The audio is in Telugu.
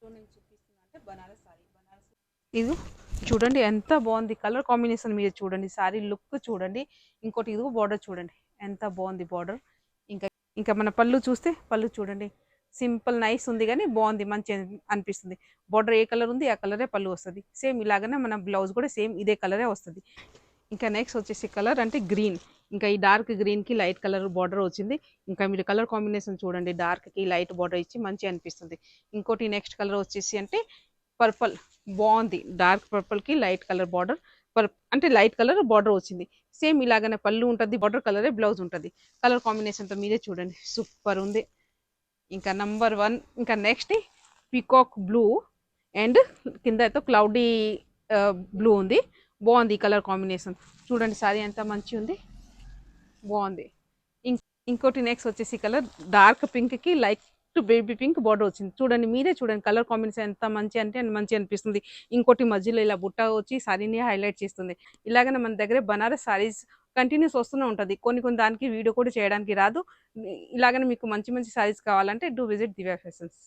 నేను చూపిస్తున్నా అంటే బనారస్ సారీ. ఇది చూడండి ఎంత బాగుంది కలర్ కాంబినేషన్. మీరు చూడండి సారీ లుక్ చూడండి. ఇంకోటి ఇది బార్డర్ చూడండి ఎంత బాగుంది బార్డర్. ఇంకా ఇంకా మన పళ్ళు చూస్తే పళ్ళు చూడండి సింపుల్ నైస్ ఉంది కానీ బాగుంది మంచి అనిపిస్తుంది. బార్డర్ ఏ కలర్ ఉంది ఆ కలరే పళ్ళు వస్తుంది. సేమ్ ఇలాగనే మన బ్లౌజ్ కూడా సేమ్ ఇదే కలరే వస్తుంది. ఇంకా నెక్స్ట్ వచ్చేసి కలర్ అంటే గ్రీన్. ఇంకా ఈ డార్క్ గ్రీన్కి లైట్ కలర్ బార్డర్ వచ్చింది. ఇంకా మీరు కలర్ కాంబినేషన్ చూడండి డార్క్కి లైట్ బార్డర్ ఇచ్చి మంచి అనిపిస్తుంది. ఇంకోటి నెక్స్ట్ కలర్ వచ్చేసి అంటే పర్పల్ బాగుంది. డార్క్ పర్పల్కి లైట్ కలర్ బార్డర్ అంటే లైట్ కలర్ బార్డర్ వచ్చింది. సేమ్ ఇలాగనే పళ్ళు ఉంటుంది బార్డర్ కలరే బ్లౌజ్ ఉంటుంది. కలర్ కాంబినేషన్తో మీరే చూడండి సూపర్ ఉంది. ఇంకా నంబర్ 1 ఇంకా నెక్స్ట్ పీకాక్ బ్లూ అండ్ కింద అయితే క్లౌడీ బ్లూ ఉంది. బాగుంది ఈ కలర్ కాంబినేషన్. చూడండి సారీ ఎంత మంచి ఉంది బాగుంది. ఇంకోటి నెక్స్ట్ వచ్చేసి కలర్ డార్క్ పింక్కి లైట్ బేబీ పింక్ బార్డర్ వచ్చింది. చూడండి మీరే చూడండి కలర్ కాంబినేషన్ ఎంత మంచి అంటే మంచి అనిపిస్తుంది. ఇంకోటి మధ్యలో ఇలా బుట్ట వచ్చి సారీని హైలైట్ చేస్తుంది. ఇలాగనే మన దగ్గర బనారస్ సారీస్ కంటిన్యూస్ వస్తూనే ఉంటుంది. కొన్ని కొన్ని దానికి వీడియో కూడా చేయడానికి రాదు. ఇలాగనే మీకు మంచి మంచి సారీస్ కావాలంటే డూ విజిట్ దివ్య ఫ్యాషన్స్.